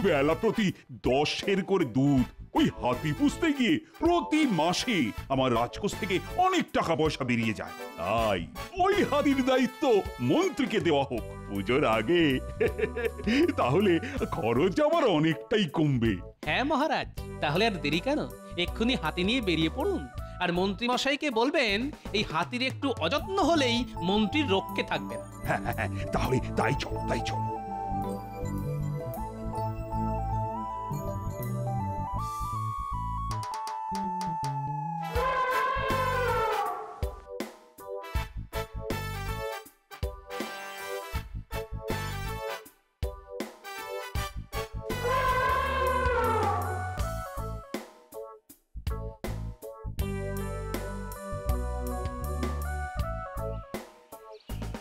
বেলা প্রতি 10 করে দুধ। ওই হাতি পুষতে গিয়ে প্রতি মাসে আমার রাজকোষ থেকে অনেক টাকা পয়সা বেরিয়ে যায়। তাই ওই হাতির দায়িত্ব মন্ত্রীকে দেওয়া হোক পুজোর আগে, তাহলে খরচ আমার অনেকটাই কমবে। হ্যাঁ মহারাজ, তাহলে আর দেরি কেন, এক্ষুনি হাতি নিয়ে বেরিয়ে পড়ুন আর মন্ত্রী মশাইকে বলবেন এই হাতির একটু অযত্ন হলেই মন্ত্রীর রক্ষে থাকবেন। হ্যাঁ, তাহলে তাই চল, তাই চল।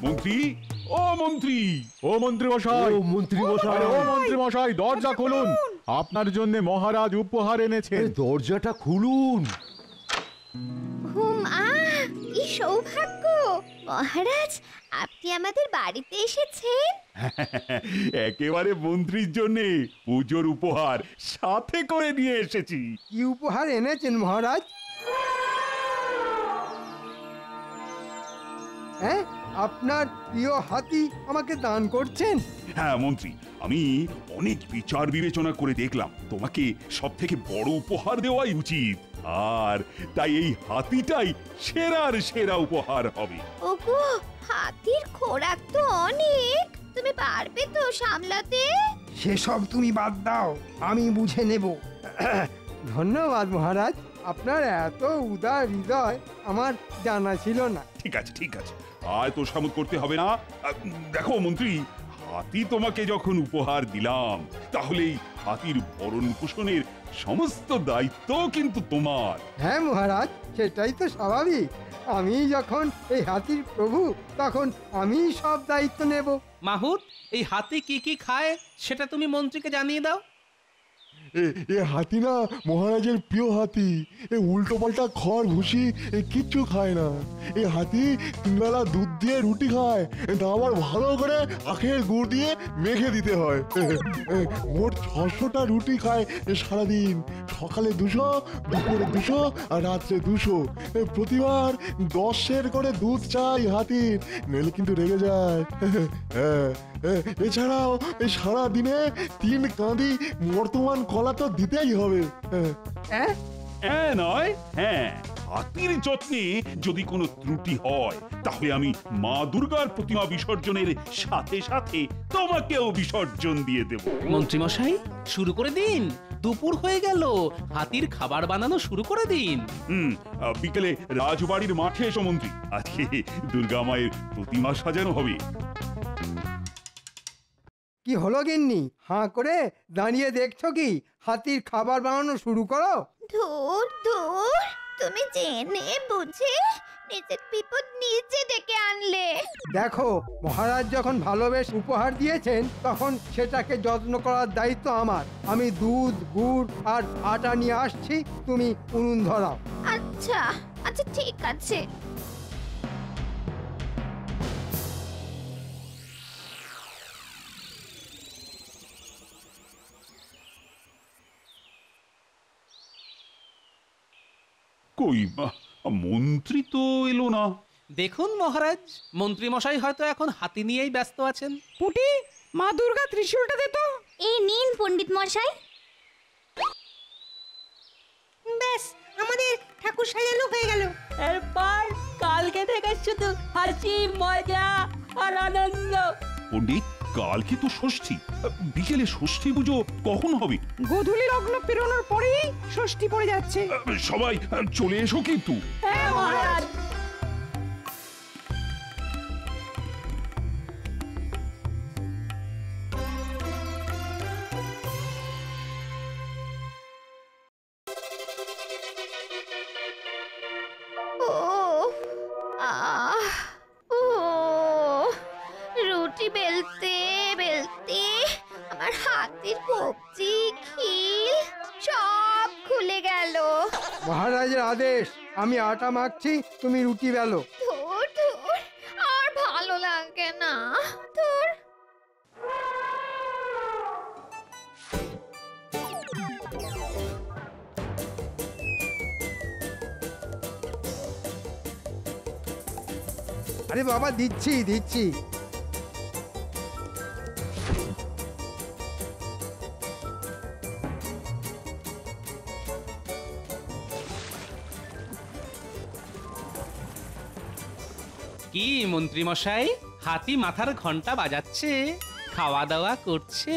মন্ত্রী, ও মন্ত্রী, ও মন্ত্রী মশাই, ও মন্ত্রী মশাই, ও মন্ত্রী মশাই, দরজা খুলুন, আপনার জন্য মহারাজ উপহার এনেছেন। দরজাটা খুলুন। কি সৌভাগ্য মহারাজ, আপনি আমাদের বাড়িতে এসেছেন। একেবারে মন্ত্রীর জন্য পুজোর উপহার সাথে করে নিয়ে এসেছি। কি উপহার এনেছেন মহারাজ? হ্যাঁ, আপনার প্রিয় হাতি আমাকে দান করছেন? হ্যাঁ মন্ত্রী, আমি অনেক বিচার বিবেচনা করে দেখলাম তোমাকে সব থেকে বড় উপহার দেওয়াই উচিত, আর তাই এই হাতিটাই সেরার সেরা উপহার হবে। ওগো, হাতির খোরাক তো অনেক, তুমি পারবে তো সামলাতে? সেসব তুমি বাদ দাও, আমি বুঝে নেব। ধন্যবাদ মহারাজ, আপনার এত উদার হৃদয় আমার জানা ছিল না। ঠিক আছে, ঠিক আছে, আর তো সামুদ করতে হবে না। দেখো মন্ত্রী, হাতি তোমাকে যখন উপহার দিলাম, তাহলে এই হাতির ভরণ পোষণের সমস্ত দায়িত্ব কিন্তু তোমার। হ্যাঁ মহারাজ, সেটাই তো স্বাভাবিক। আমি যখন এই হাতির প্রভু, তখন আমি সব দায়িত্ব নেব। মাহুত, এই হাতি কি কি খায় সেটা তুমি মন্ত্রীকে জানিয়ে দাও। এ হাতি না মহারাজের প্রিয় হাতি। এ উল্টো পাল্টা খড় ভুসি কিচ্ছু খায় না। এ হাতি তিনবেলা দুধ দিয়ে রুটি খায়, তা আবার ভালো করে আখের গুড় দিয়ে মেখে দিতে হয়। মোট 600টা রুটি খায় সারাদিন। সকালে 200, দুপুরে 200 আর রাত্রে 200। প্রতিবার 10 সের করে দুধ চাই হাতির, নইলে কিন্তু রেগে যায়। এছাড়াও সারা দিনে 3 কাঁদি বর্তমান কলা তো দিতেই হবে। হ্যাঁ নয় হ্যাঁ, হাতির যত্নে যদি কোনো ত্রুটি হয় তাহলে আমি মা দুর্গার প্রতিমা বিসর্জনের সাথে সাথে তোমাকেও বিসর্জন দিয়ে দেব। মন্ত্রী মশাই শুরু করে দিন, দুপুর হয়ে গেল, হাতির খাবার বানানো শুরু করে দিন। বিকেলে রাজবাড়ির মাঠে এসো মন্ত্রী, আজকে দুর্গা মায়ের প্রতিমা সাজানো হবে। কি হলো গিন্নি, হাঁ করে দাঁড়িয়ে দেখছো কি? হাতির খাবার বানানো শুরু করো। ধুর ধুর, তুমি জেনে বুঝে নিজের বিপদ নিজে ডেকে আনলে। দেখো, মহারাজ যখন ভালোবেস উপহার দিয়েছেন তখন সেটাকে যত্ন করার দায়িত্ব আমার। আমি দুধ, গুড় আর আটা নিয়ে আসছি, তুমি উনুন ধরাও। আচ্ছা আচ্ছা ঠিক আছে। কই মন্ত্রী তো এলো না। দেখুন মহারাজ, মন্ত্রী মশাই হয়তো এখন হাতি নিয়েই ব্যস্ত আছেন। পুটি, মা দুর্গা ত্রিশূলটা দে তো। এই নিন পণ্ডিত মশাই। ব্যাস, আমাদের ঠাকুর সাজানো হয়ে গেল। এরপর কালকে থেকে শুধু হাসি মজা আর আনন্দ। পণ্ডিত, কালকে তো ষষ্ঠী, বিকেলে ষষ্ঠী পুজো কখন হবে? গোধূলি লগ্ন পেরোনোর পরেই ষষ্ঠী পড়ে যাচ্ছে। সবাই চলে এসো কিন্তু। হ্যাঁ মহারাজ। রুটি বেলতে বেলতে আমার হাতের কবজি, খিল সব খুলে গেল। মহারাজের আদেশ, আমি আটা মাখছি, তুমি রুটি বেলো। ধুর ধুর, আর ভালো লাগে না। ধুর। আরে বাবা, দিচ্ছি দিচ্ছি। কি মন্ত্রী মশাই, হাতি মাথার ঘন্টা বাজাচ্ছে, খাওয়া দাওয়া করছে?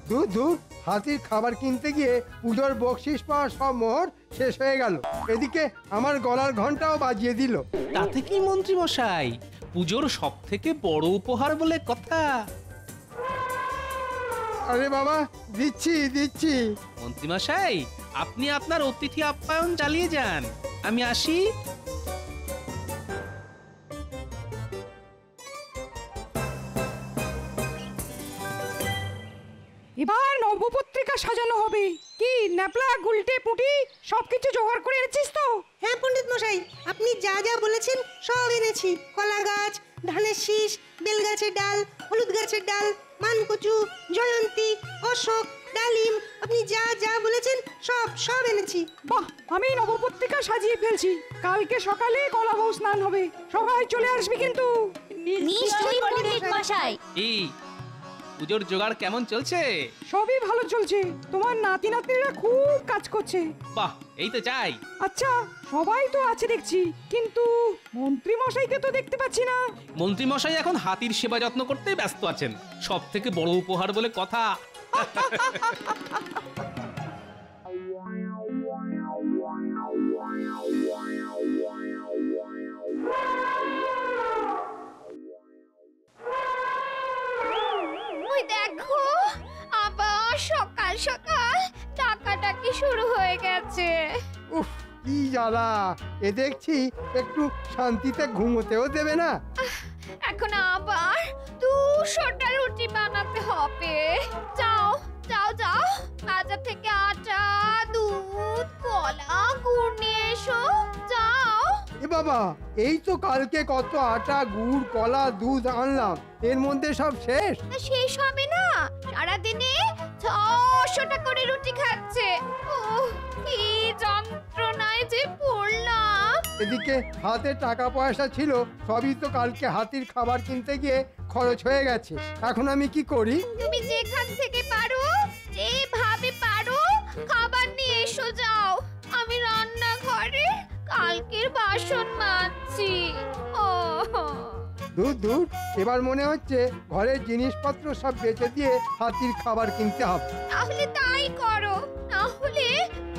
দূর দূর, হাতির খাবার কিনতে গিয়ে পুজোর বকশিস পাওয়ার সব মোহর শেষ হয়ে গেল। এদিকে আমার গলার ঘন্টাও বাজিয়ে দিল। তাতে কি মন্ত্রী মশাই, পুজোর সব থেকে বড় উপহার বলে কথা। আরে বাবা, দিচ্ছি দিচ্ছি। মন্ত্রী মশাই, আপনি আপনার অতিথি আপ্যায়ন চালিয়ে যান, আমি আসি। এবার নবপত্রিকা সাজানো হবে। কি ন্যাপলা, গুলটে, পুটি সবকিছু জোগাড় করে এনেছিস তো? হ্যাঁ পণ্ডিত মশাই, আপনি যা যা বলেছেন সব এনেছি। কলা গাছ, ধানের শীষ, বেল গাছের ডাল, হলুদ গাছের ডাল, মানকচু, জয়ন্তী, অশোক, ডালিম, আপনি যা যা বলেছেন সব সব এনেছি। বাহ, আমি নবপত্রিকা সাজিয়ে ফেলছি। কালকে সকালে কলা বউ স্নান হবে, সবাই চলে আসবি কিন্তু। নিশ্চয়ই পণ্ডিত মশাই। কি পুজোর জোগাড় কেমন চলছে? সবই ভালো চলছে, তোমার নাতি নাতনিরা খুব কাজ করছে। বাহ, এই তো চাই। আচ্ছা, সবাই তো আছে দেখছি, কিন্তু মন্ত্রী মশাইকে তো দেখতে পাচ্ছি না। মন্ত্রী মশাই এখন হাতির সেবা যত্ন করতেই ব্যস্ত আছেন, সব থেকে বড় উপহার বলে কথা। ওই দেখো, আবার সকাল সকাল টাকাটাকি শুরু হয়ে গেছে। উফ, কি জ্বালা! এ দেখছি একটু শান্তিতে ঘুমোতেও দেবে না। এখন আবার 200টা রুটি বানাতে হবে। যাও যাও যাও, বাজার থেকে আটা বাবা, এই তো কালকে কত আটা, গুড়, কলা, দুধ আনলাম, এর মধ্যে সব শেষ। শেষ হবে না, সারাদিনে 600টা করে রুটি খাচ্ছে। কি যন্ত্রণায় যে পড়লাম। এদিকে হাতে টাকা পয়সা ছিল, সবই তো কালকে হাতির খাবার কিনতে গিয়ে খরচ হয়ে গেছে। এখন আমি কি করি? তুমি যেখান থেকে পারো, যেভাবে পারো খাবার নিয়ে এসো যাও। আমি রান্নাঘরে কালকের বাসন মাজছি। দূর দূর, এবার মনে হচ্ছে ঘরের জিনিসপত্র সব বেচে দিয়ে হাতির খাবার কিনতে হবে। তাহলে তাই করো, না হলে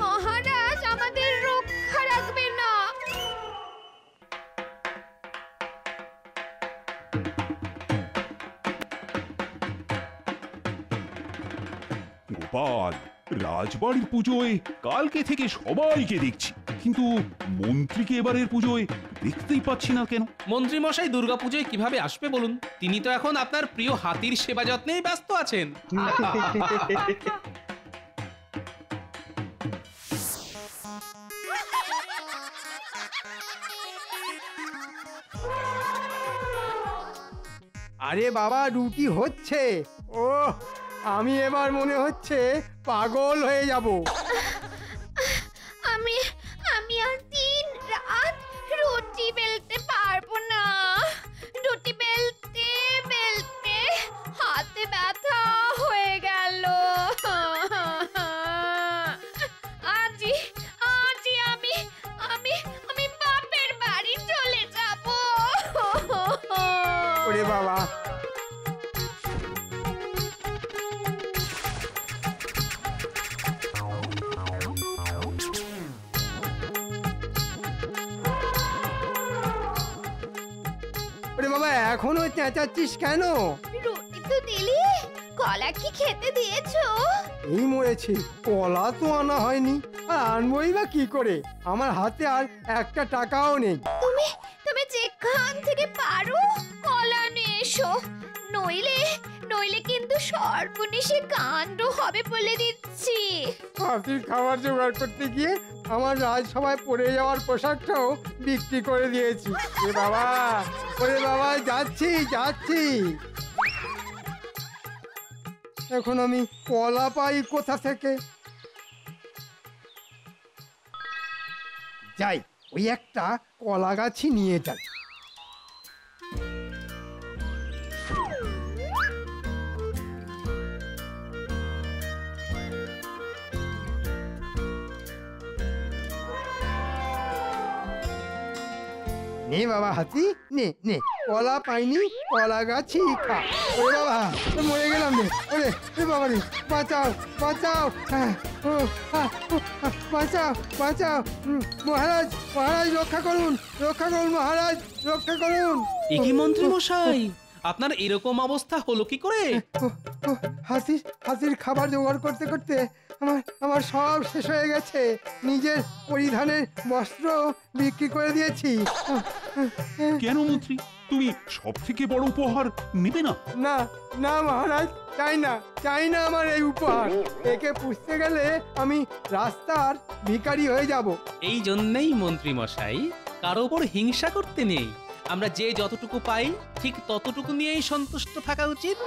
মহারাজ আমাদের রক্ষা রাখবে না। গোপাল, রাজবাড়ির পুজোয় কালকে থেকে সবাইকে দেখছি, কিন্তু মন্ত্রীকে এবারের পুজোয় দেখতেই পাচ্ছি না কেন? মন্ত্রী মশাই দুর্গাপুজোয় কিভাবে আসবে বলুন? তিনি তো এখন আপনার প্রিয় হাতির সেবা যত্নেই ব্যস্ত আছেন। আরে বাবা, রুটি হচ্ছে। ও, আমি এবার মনে হচ্ছে পাগল হয়ে যাব। আমি আর দিন রাত রুটি বেলতে পারবো না। রুটি বেলতে বেলতে হাতে ব্যথা হয়ে গেল। আজই আমি বাপের বাড়ি চলে যাব। ওরে বাবা, এখনো চেঁচাচ্ছিস কেন? রুটি তো দিলি, কলা কি খেতে দিয়েছো? এই মরেছি, কলা তো আনা হয়নি, আর আনবই বা কি করে? আমার হাতে আর একটা টাকাও নেই। তুমি যেখান থেকে পারো কলা নিয়ে এসো, নইলে কিন্তু সর্বনেশে কাণ্ড হবে বলে দিচ্ছি। হাতির খাবার জোগাড় করতে গিয়ে আমার রাজসভায় পড়ে যাওয়ার পোশাকটাও বিক্রি করে দিয়েছি। ওরে বাবা, যাচ্ছি। এখন আমি কলা পাই কোথা থেকে? যাই, ওই একটা কলা গাছই নিয়ে যাই। নে বাবা হাতি, নে কলা পাইনি, কলা গাছই খা। ওরে বাবা, মরে গেলাম রে। ওরে বাবা রে, বাঁচাও। বাঁচাও। মহারাজ, রক্ষা করুন মহারাজ, রক্ষা করুন। এ কি মন্ত্রী মশাই, আপনার এরকম অবস্থা হলো কি করে? হাতির খাবার জোগাড় করতে করতে আমার সব শেষ হয়ে গেছে। নিজের পরিধানের বস্ত্র বিক্রি করে দিয়েছি। কেন মন্ত্রী, তুমি সব থেকে বড় উপহার নেবে না? না মহারাজ, চাই না আমার এই উপহার। একে পুষতে গেলে আমি রাস্তার ভিখারি হয়ে যাব। এই জন্যই মন্ত্রী মশাই, কারো ওপর হিংসা করতে নেই। আমরা যে যতটুকু পাই ঠিক ততটুকু নিয়েই সন্তুষ্ট থাকা উচিত।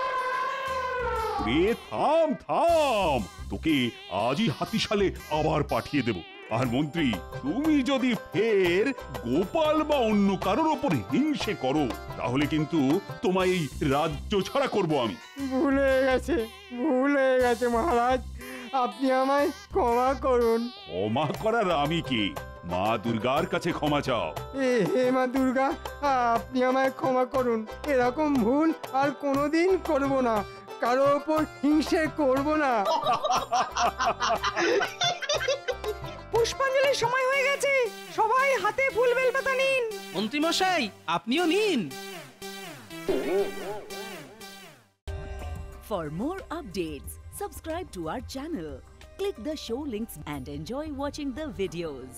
থাম, তোকে আজই হাতিশালে আবার পাঠিয়ে দেব। আর মন্ত্রী, তুমি যদি ফের গোপাল বা অন্য কারোর ওপর হিংসে করো, তাহলে কিন্তু তোমায় এই রাজ্য ছাড়া করব আমি। ভুল হয়ে গেছে মহারাজ, আপনি আমায় ক্ষমা করুন। ক্ষমা করার আমি কি? মা দুর্গার কাছে ক্ষমা চাও। হে মা দুর্গা, আপনি আমায় ক্ষমা করুন। এরকম ভুল আর কোনোদিন করব না, কারো ওপর হিংসে করব না। পুষ্পাঞ্জলির সময় হয়ে গেছে, সবাই হাতে ফুল বেলপাতা নিন। মন্ত্রী মশাই, আপনিও নিন। For more updates, subscribe to our channel, click the show links and enjoy watching the videos.